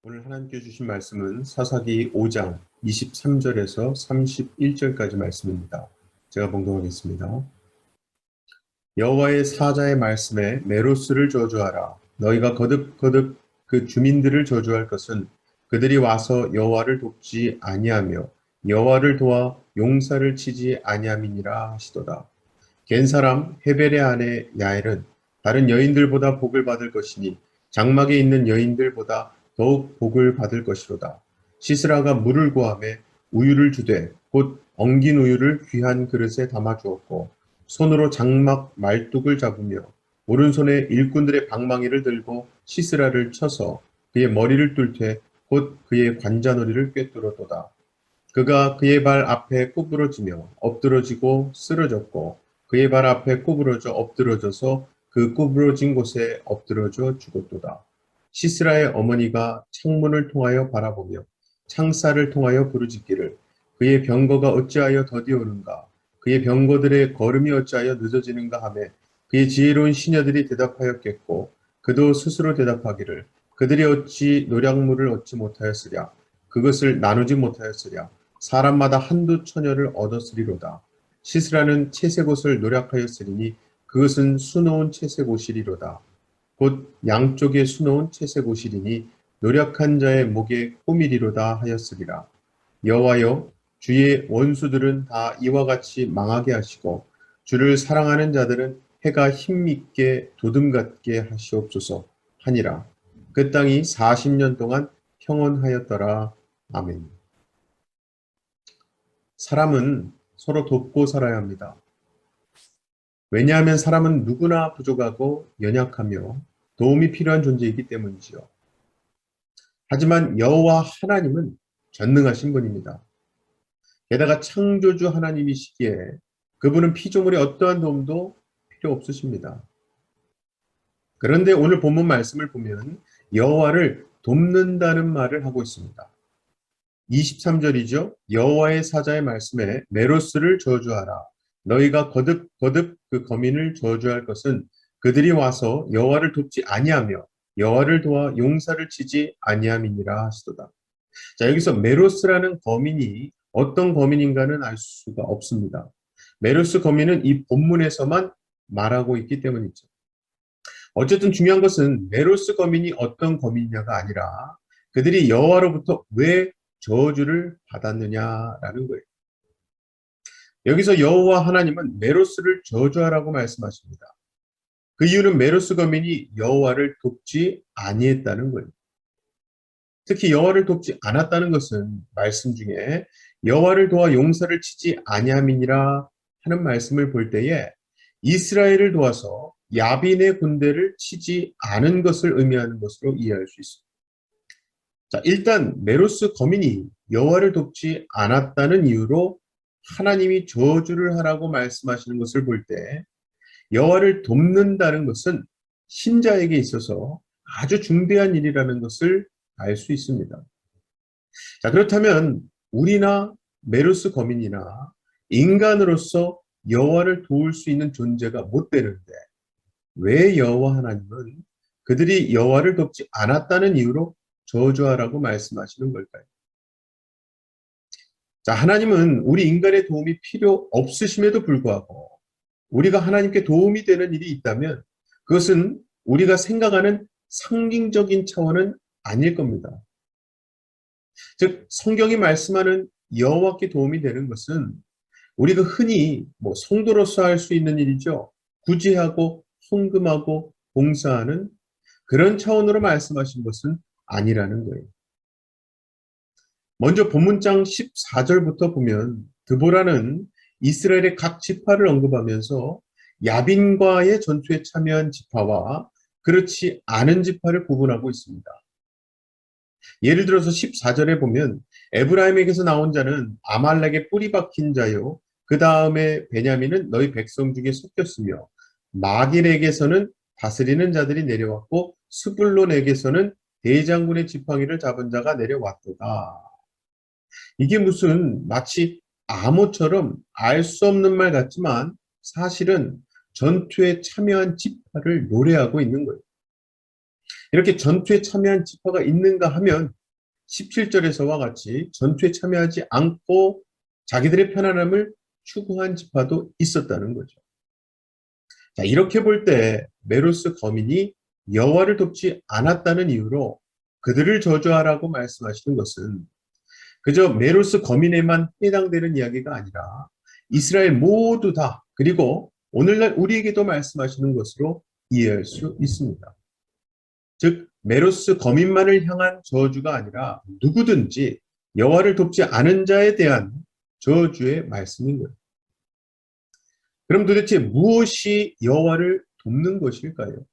오늘 하나님께 주신 말씀은 사사기 5장 23절에서 31절까지 말씀입니다. 제가 봉독하겠습니다. 여호와의 사자의 말씀에 메로스를 저주하라. 너희가 거듭거듭 그 주민들을 저주할 것은 그들이 와서 여호와를 돕지 아니하며 여호와를 도와 용사를 치지 아니함이니라 하시도다. 겐 사람 헤벨의 아내 야엘은 다른 여인들보다 복을 받을 것이니 장막에 있는 여인들보다 더욱 복을 받을 것이로다. 시스라가 물을 구하매 우유를 주되 곧 엉긴 우유를 귀한 그릇에 담아 주었고 손으로 장막 말뚝을 잡으며 오른손에 일꾼들의 방망이를 들고 시스라를 쳐서 그의 머리를 뚫되 곧 그의 관자놀이를 꿰뚫었도다. 그가 그의 발 앞에 구부러지며 엎드러지고 쓰러졌고 그의 발 앞에 구부러져 엎드러져서 그 구부러진 곳에 엎드러져 죽었도다. 시스라의 어머니가 창문을 통하여 바라보며 창살을 통하여 부르짖기를 그의 병거가 어찌하여 더디오는가 그의 병거들의 걸음이 어찌하여 늦어지는가 하매 그의 지혜로운 시녀들이 대답하였겠고 그도 스스로 대답하기를 그들이 어찌 노략물을 얻지 못하였으랴 그것을 나누지 못하였으랴 사람마다 한두 처녀를 얻었으리로다. 시스라는 채색 옷을 노략하였으리니 그것은 수놓은 채색 옷이리로다. 곧 양쪽에 수놓은 채색 옷이리니 노력한 자의 목에 꼬미리로다 하였으리라. 여호와여 주의 원수들은 다 이와 같이 망하게 하시고 주를 사랑하는 자들은 해가 힘있게 도둠같게 하시옵소서 하니라. 그 땅이 40년 동안 평온하였더라. 아멘. 사람은 서로 돕고 살아야 합니다. 왜냐하면 사람은 누구나 부족하고 연약하며 도움이 필요한 존재이기 때문이지요. 하지만 여호와 하나님은 전능하신 분입니다. 게다가 창조주 하나님이시기에 그분은 피조물의 어떠한 도움도 필요 없으십니다. 그런데 오늘 본문 말씀을 보면 여호와를 돕는다는 말을 하고 있습니다. 23절이죠. 여호와의 사자의 말씀에 메로스를 저주하라. 너희가 거듭 그 거민을 저주할 것은 그들이 와서 여호와를 돕지 아니하며 여호와를 도와 용사를 치지 아니함이니라 하시도다. 자, 여기서 메로스라는 거민이 어떤 거민인가는 알 수가 없습니다. 메로스 거민은 이 본문에서만 말하고 있기 때문이죠. 어쨌든 중요한 것은 메로스 거민이 어떤 거민이냐가 아니라 그들이 여호와로부터 왜 저주를 받았느냐라는 거예요. 여기서 여호와 하나님은 메로스를 저주하라고 말씀하십니다. 그 이유는 메로스 거민이 여호와를 돕지 아니했다는 거예요. 특히 여호와를 돕지 않았다는 것은 말씀 중에 여호와를 도와 용사를 치지 아니함이니라 하는 말씀을 볼 때에 이스라엘을 도와서 야빈의 군대를 치지 않은 것을 의미하는 것으로 이해할 수 있습니다. 자, 일단 메로스 거민이 여호와를 돕지 않았다는 이유로 하나님이 저주를 하라고 말씀하시는 것을 볼 때 여호와를 돕는다는 것은 신자에게 있어서 아주 중대한 일이라는 것을 알 수 있습니다. 자, 그렇다면 우리나 메로스 거민이나 인간으로서 여호와를 도울 수 있는 존재가 못 되는데 왜 여호와 하나님은 그들이 여호와를 돕지 않았다는 이유로 저주하라고 말씀하시는 걸까요? 자, 하나님은 우리 인간의 도움이 필요 없으심에도 불구하고 우리가 하나님께 도움이 되는 일이 있다면 그것은 우리가 생각하는 상징적인 차원은 아닐 겁니다. 즉 성경이 말씀하는 여호와께 도움이 되는 것은 우리가 흔히 성도로서 할 수 있는 일이죠. 구제하고 헌금하고 봉사하는 그런 차원으로 말씀하신 것은 아니라는 거예요. 먼저 본문장 14절부터 보면 드보라는 이스라엘의 각 지파를 언급하면서 야빈과의 전투에 참여한 지파와 그렇지 않은 지파를 구분하고 있습니다. 예를 들어서 14절에 보면 에브라임에게서 나온 자는 아말렉의 뿌리 박힌 자요. 그 다음에 베냐민은 너희 백성 중에 섞였으며 마길에게서는 다스리는 자들이 내려왔고 스불론에게서는 대장군의 지팡이를 잡은 자가 내려왔도다. 이게 무슨 마치 암호처럼 알 수 없는 말 같지만 사실은 전투에 참여한 지파를 노래하고 있는 거예요. 이렇게 전투에 참여한 지파가 있는가 하면 17절에서와 같이 전투에 참여하지 않고 자기들의 편안함을 추구한 지파도 있었다는 거죠. 자, 이렇게 볼 때 메로스 거민이 여호와를 돕지 않았다는 이유로 그들을 저주하라고 말씀하시는 것은 그저 메로스 거민에만 해당되는 이야기가 아니라 이스라엘 모두 다, 그리고 오늘날 우리에게도 말씀하시는 것으로 이해할 수 있습니다. 즉 메로스 거민만을 향한 저주가 아니라 누구든지 여호와를 돕지 않은 자에 대한 저주의 말씀인 거예요. 그럼 도대체 무엇이 여호와를 돕는 것일까요?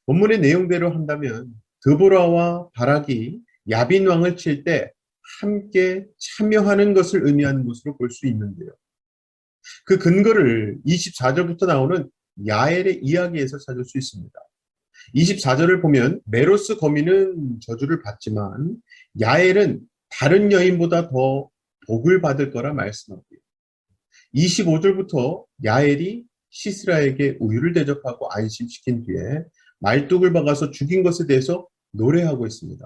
본문의 내용대로 한다면 드보라와 바락이 야빈 왕을 칠 때 함께 참여하는 것을 의미하는 것으로 볼 수 있는데요. 그 근거를 24절부터 나오는 야엘의 이야기에서 찾을 수 있습니다. 24절을 보면 메로스 거민은 저주를 받지만 야엘은 다른 여인보다 더 복을 받을 거라 말씀하고요. 25절부터 야엘이 시스라에게 우유를 대접하고 안심시킨 뒤에 말뚝을 박아서 죽인 것에 대해서 노래하고 있습니다.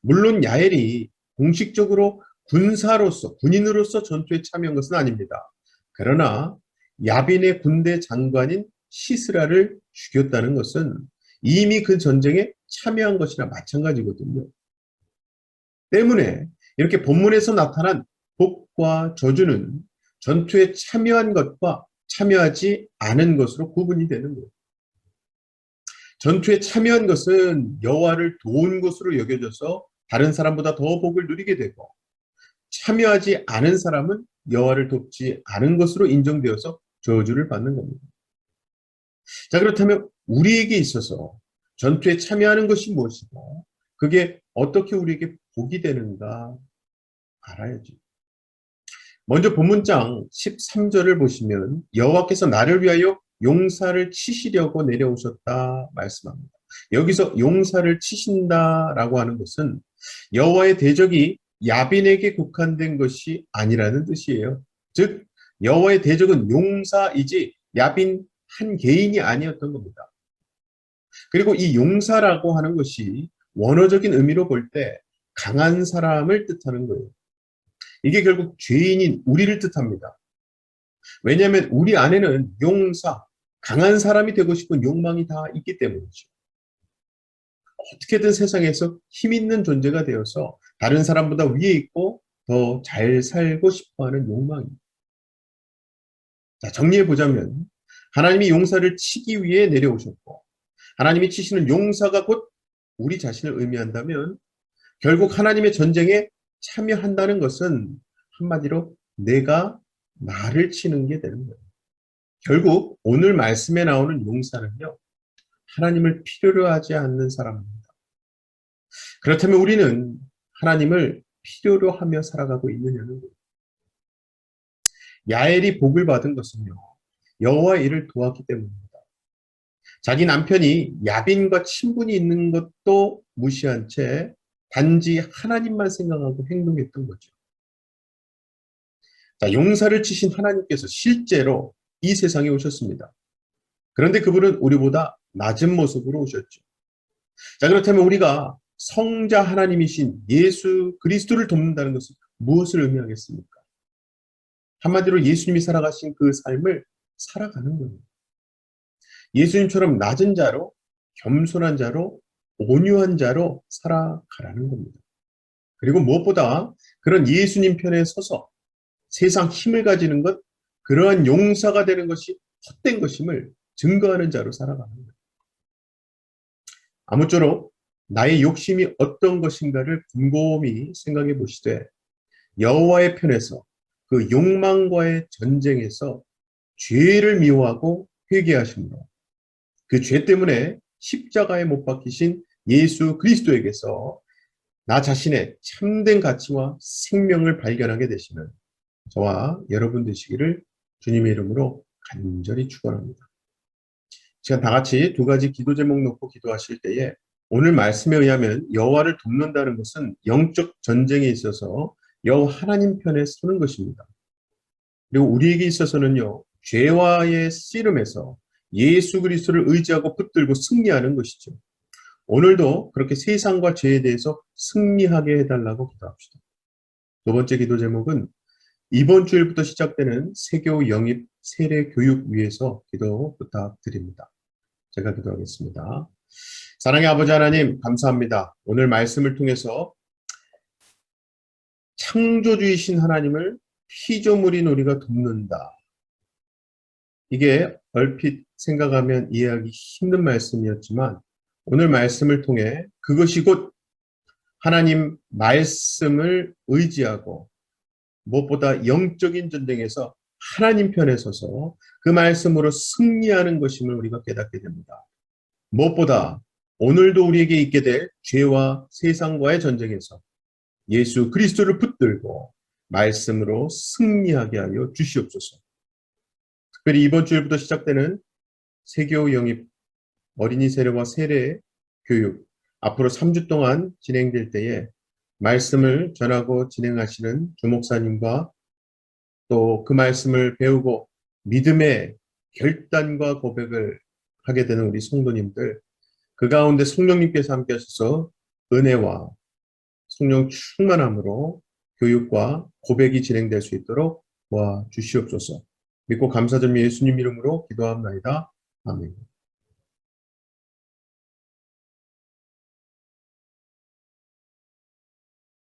물론 야엘이 공식적으로 군인으로서 전투에 참여한 것은 아닙니다. 그러나 야빈의 군대 장관인 시스라를 죽였다는 것은 이미 그 전쟁에 참여한 것이나 마찬가지거든요. 때문에 이렇게 본문에서 나타난 복과 저주는 전투에 참여한 것과 참여하지 않은 것으로 구분이 되는 거예요. 전투에 참여한 것은 여호와를 도운 것으로 여겨져서 다른 사람보다 더 복을 누리게 되고, 참여하지 않은 사람은 여호와를 돕지 않은 것으로 인정되어서 저주를 받는 겁니다. 자, 그렇다면 우리에게 있어서 전투에 참여하는 것이 무엇이고 그게 어떻게 우리에게 복이 되는가 알아야지. 먼저 본문장 13절을 보시면 여호와께서 나를 위하여 용사를 치시려고 내려오셨다 말씀합니다. 여기서 용사를 치신다라고 하는 것은 여호와의 대적이 야빈에게 국한된 것이 아니라는 뜻이에요. 즉 여호와의 대적은 용사이지 야빈 한 개인이 아니었던 겁니다. 그리고 이 용사라고 하는 것이 원어적인 의미로 볼 때 강한 사람을 뜻하는 거예요. 이게 결국 죄인인 우리를 뜻합니다. 왜냐하면 우리 안에는 용사, 강한 사람이 되고 싶은 욕망이 다 있기 때문이죠. 어떻게든 세상에서 힘 있는 존재가 되어서 다른 사람보다 위에 있고 더 잘 살고 싶어하는 욕망입니다. 자, 정리해보자면 하나님이 용사를 치기 위해 내려오셨고, 하나님이 치시는 용사가 곧 우리 자신을 의미한다면 결국 하나님의 전쟁에 참여한다는 것은 한마디로 내가 나를 치는 게 되는 거예요. 결국 오늘 말씀에 나오는 용사는요, 하나님을 필요로 하지 않는 사람입니다. 그렇다면 우리는 하나님을 필요로 하며 살아가고 있느냐는 거예요. 야엘이 복을 받은 것은요, 여호와의 일을 도왔기 때문입니다. 자기 남편이 야빈과 친분이 있는 것도 무시한 채 단지 하나님만 생각하고 행동했던 거죠. 자, 용사를 치신 하나님께서 실제로 이 세상에 오셨습니다. 그런데 그분은 우리보다 낮은 모습으로 오셨죠. 자, 그렇다면 우리가 성자 하나님이신 예수 그리스도를 돕는다는 것은 무엇을 의미하겠습니까? 한마디로 예수님이 살아가신 그 삶을 살아가는 거예요. 예수님처럼 낮은 자로, 겸손한 자로, 온유한 자로 살아가라는 겁니다. 그리고 무엇보다 그런 예수님 편에 서서 세상 힘을 가지는 것, 그러한 용사가 되는 것이 헛된 것임을 증거하는 자로 살아가는 거예요. 아무쪼록 나의 욕심이 어떤 것인가를 곰곰이 생각해 보시되 여호와의 편에서 그 욕망과의 전쟁에서 죄를 미워하고 회개하심으로 그 죄 때문에 십자가에 못 박히신 예수 그리스도에게서 나 자신의 참된 가치와 생명을 발견하게 되시는 저와 여러분 되시기를 주님의 이름으로 간절히 축원합니다. 시간 다 같이 두 가지 기도 제목 놓고 기도하실 때에 오늘 말씀에 의하면 여호와를 돕는다는 것은 영적 전쟁에 있어서 여호와 하나님 편에 서는 것입니다. 그리고 우리에게 있어서는요, 죄와의 씨름에서 예수 그리스도를 의지하고 붙들고 승리하는 것이죠. 오늘도 그렇게 세상과 죄에 대해서 승리하게 해달라고 기도합시다. 두 번째 기도 제목은 이번 주일부터 시작되는 세교 영입 세례 교육 위해서 기도 부탁드립니다. 제가 기도하겠습니다. 사랑의 아버지 하나님, 감사합니다. 오늘 말씀을 통해서 창조주이신 하나님을 피조물인 우리가 돕는다. 이게 얼핏 생각하면 이해하기 힘든 말씀이었지만 오늘 말씀을 통해 그것이 곧 하나님 말씀을 의지하고 무엇보다 영적인 전쟁에서 하나님 편에 서서 그 말씀으로 승리하는 것임을 우리가 깨닫게 됩니다. 무엇보다 오늘도 우리에게 있게 될 죄와 세상과의 전쟁에서 예수 그리스도를 붙들고 말씀으로 승리하게 하여 주시옵소서. 특별히 이번 주일부터 시작되는 세교 영입 어린이 세례와 세례 교육 앞으로 3주 동안 진행될 때에 말씀을 전하고 진행하시는 주목사님과 또 그 말씀을 배우고 믿음의 결단과 고백을 하게 되는 우리 성도님들, 그 가운데 성령님께서 함께 하셔서 은혜와 성령 충만함으로 교육과 고백이 진행될 수 있도록 도와주시옵소서. 믿고 감사드리며 예수님 이름으로 기도합나이다. 아멘.